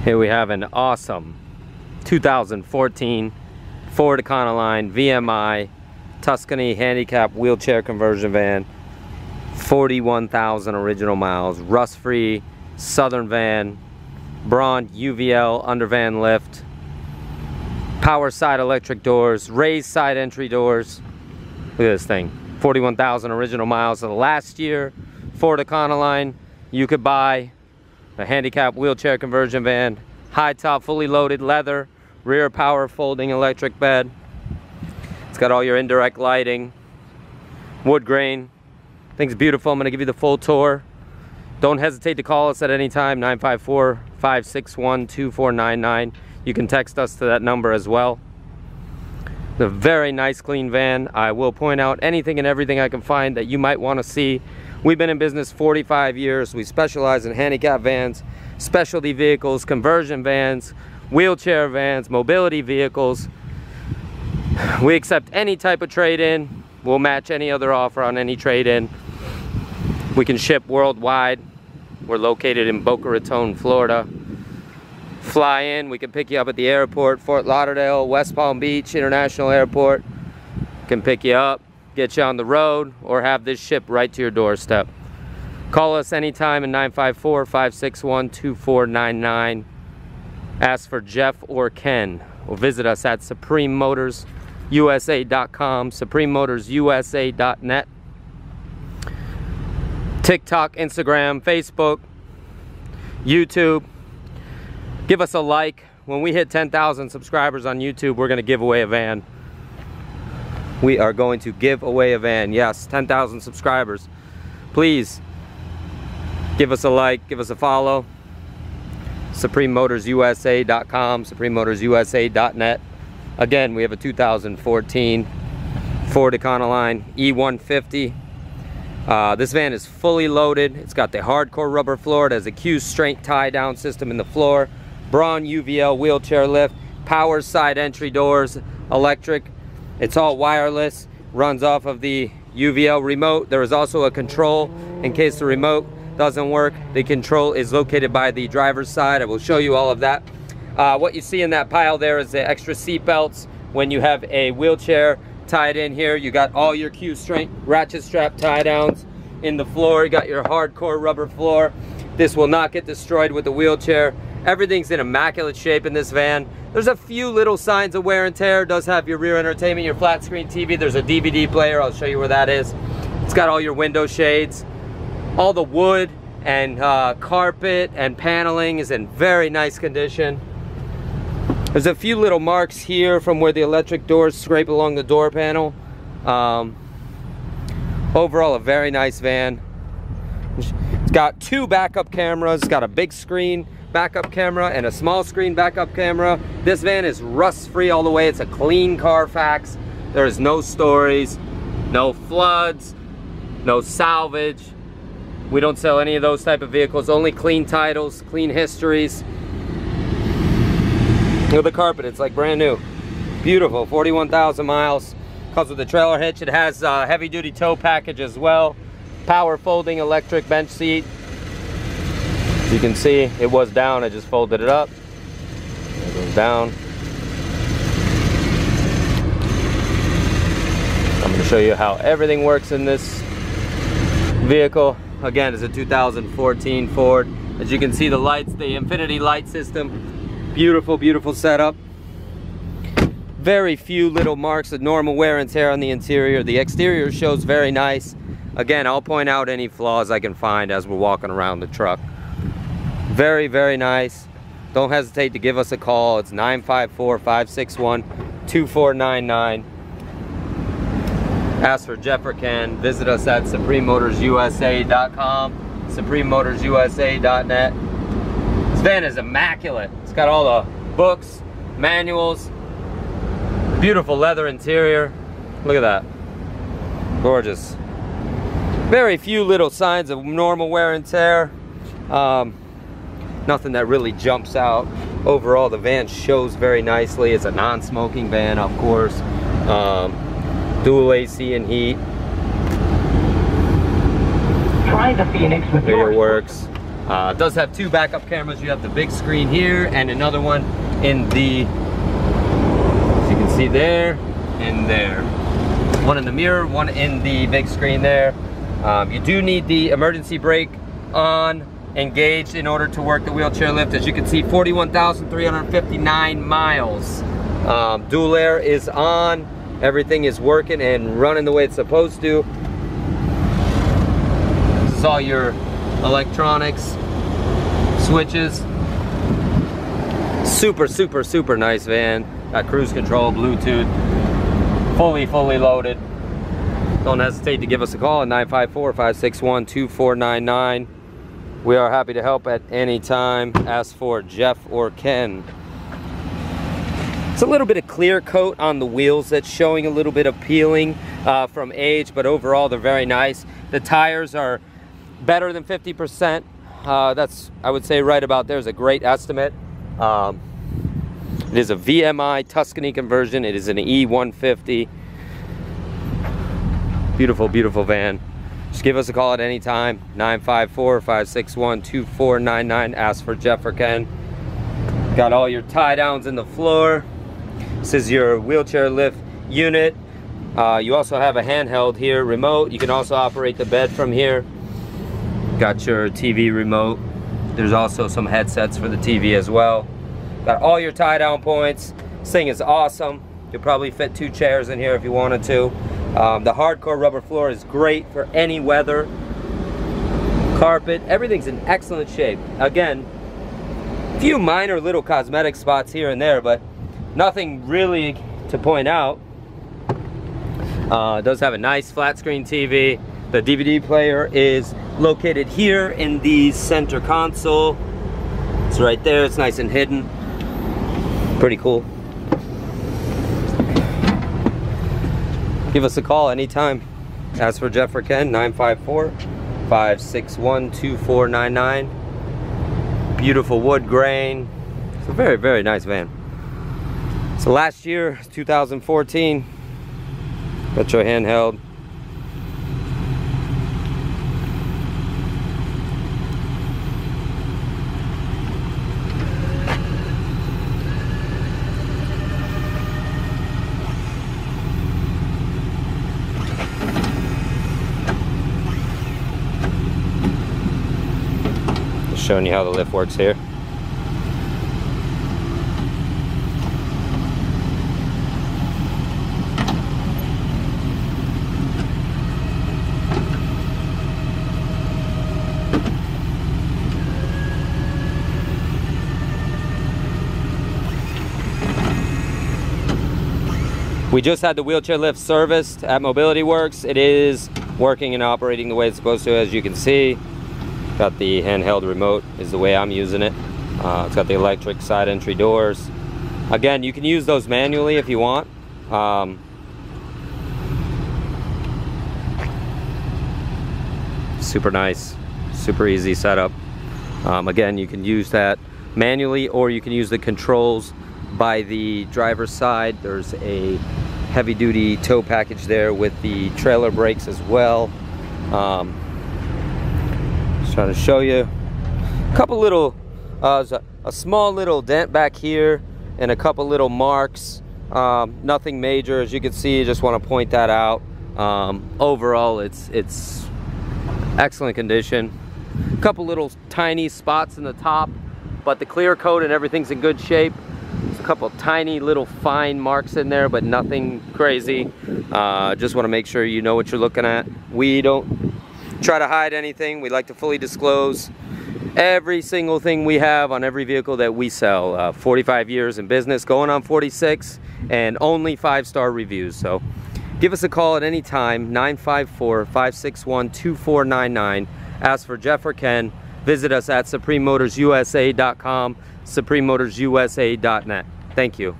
Here we have an awesome 2014 Ford Econoline VMI Tuscany Handicap wheelchair conversion van. 41,000 original miles, rust-free, southern van, Braun UVL undervan lift, power side electric doors, raised side entry doors. Look at this thing, 41,000 original miles. So last year, Ford Econoline, you could buy a handicap wheelchair conversion van, high top, fully loaded leather, rear power folding electric bed. It's got all your indirect lighting, wood grain. Thing's beautiful. I'm going to give you the full tour. Don't hesitate to call us at any time, 954-561-2499. You can text us to that number as well. It's a very nice, clean van. I will point out anything and everything I can find that you might want to see. We've been in business 45 years. We specialize in handicap vans, specialty vehicles, conversion vans, wheelchair vans, mobility vehicles. We accept any type of trade-in. We'll match any other offer on any trade-in. We can ship worldwide. We're located in Boca Raton, Florida. Fly in, we can pick you up at the airport, Fort Lauderdale, West Palm Beach International Airport. Can pick you up, get you on the road, or have this shipped right to your doorstep. Call us anytime at 954-561-2499. Ask for Jeff or Ken, or visit us at suprememotorsusa.com, suprememotorsusa.net. TikTok, Instagram, Facebook, YouTube. Give us a like. When we hit 10,000 subscribers on YouTube, we're going to give away a van. We are going to give away a van. Yes, 10,000 subscribers. Please give us a like, give us a follow. suprememotorsusa.com, suprememotorsusa.net. Again, we have a 2014 Ford Econoline E150. This van is fully loaded. It's got the hardcore rubber floor. It has a Q straight tie down system in the floor. Braun UVL wheelchair lift, power side entry doors, electric. It's all wireless, runs off of the UVL remote. There is also a control in case the remote doesn't work. The control is located by the driver's side. I will show you all of that. What you see in that pile there is the extra seat belts. When you have a wheelchair tied in here, you got all your Q straight ratchet strap tie downs in the floor. You got your hardcore rubber floor. This will not get destroyed with the wheelchair. Everything's in immaculate shape in this van. There's a few little signs of wear and tear. It does have your rear entertainment, your flat screen TV. There's a DVD player. I'll show you where that is. It's got all your window shades. All the wood and carpet and paneling is in very nice condition. There's a few little marks here from where the electric doors scrape along the door panel. Overall, a very nice van. It's got two backup cameras. It's got a big screen backup camera and a small screen backup camera. This van is rust-free all the way. It's a clean Carfax. There is no stories, no floods, no salvage. We don't sell any of those type of vehicles. Only clean titles, clean histories. Look at the carpet. It's like brand new. Beautiful. 41,000 miles. Comes with a trailer hitch. It has a heavy-duty tow package as well. Power folding electric bench seat. As you can see, it was down. I just folded it up. It goes down. I'm going to show you how everything works in this vehicle. Again, it's a 2014 Ford. As you can see, the lights, the infinity light system. Beautiful, beautiful setup. Very few little marks of normal wear and tear on the interior. The exterior shows very nice. Again, I'll point out any flaws I can find as we're walking around the truck. Very, very nice. Don't hesitate to give us a call. It's 954-561-2499. Ask for Jeff or Ken. Visit us at suprememotorsusa.com, suprememotorsusa.net. This van is immaculate. It's got all the books, manuals, beautiful leather interior. Look at that. Gorgeous. Very few little signs of normal wear and tear. Nothing that really jumps out. Overall, the van shows very nicely. It's a non-smoking van, of course. Dual AC and heat. Try the Phoenix with Here it works. It does have 2 backup cameras. You have the big screen here and another one in the, as you can see there and there. One in the mirror, one in the big screen there. You do need the emergency brake on, engaged, in order to work the wheelchair lift. As you can see, 41,359 miles. Dual air is on. Everything is working and running the way it's supposed to. This is all your electronics, switches. Super nice van. Got cruise control, Bluetooth, fully loaded. Don't hesitate to give us a call at 954-561-2499. We are happy to help at any time. Ask for Jeff or Ken. It's a little bit of clear coat on the wheels that's showing a little bit of peeling from age, but overall they're very nice. The tires are better than 50%. That's, I would say, right about there is a great estimate. It is a VMI Tuscany conversion. It is an E150. Beautiful van. Just give us a call at any time, 954-561-2499. Ask for Jeff or Ken. Got all your tie downs in the floor. This is your wheelchair lift unit. You also have a handheld here, remote. You can also operate the bed from here. Got your TV remote. There's also some headsets for the TV as well. Got all your tie down points. This thing is awesome. You'll probably fit 2 chairs in here if you wanted to. The hardcore rubber floor is great for any weather. Carpet, everything's in excellent shape. Again, a few minor little cosmetic spots here and there, but nothing really to point out. It does have a nice flat screen TV. The DVD player is located here in the center console. It's right there. It's nice and hidden. Pretty cool. Give us a call anytime. Ask for Jeff or Ken, 954-561-2499. Beautiful wood grain. It's a very nice van. So last year, 2014. Got your handheld. Just showing you how the lift works here. We just had the wheelchair lift serviced at Mobility Works. It is working and operating the way it's supposed to, as you can see. Got the handheld remote is the way I'm using it. It's got the electric side entry doors. Again, you can use those manually if you want. Super nice, super easy setup. Again, you can use that manually, or you can use the controls by the driver's side. There's a heavy-duty tow package there with the trailer brakes as well. Just trying to show you a couple little, a small little dent back here and a couple little marks. Nothing major, as you can see. Just want to point that out. Overall, it's excellent condition. A couple little tiny spots in the top, but the clear coat and everything's in good shape. There's a couple tiny little fine marks in there, but nothing crazy. Just want to make sure you know what you're looking at. We don't try to hide anything. We like to fully disclose every single thing we have on every vehicle that we sell. 45 years in business, going on 46, and only 5-star reviews. So give us a call at any time, 954-561-2499. Ask for Jeff or Ken. Visit us at SupremeMotorsUSA.com, SupremeMotorsUSA.net. Thank you.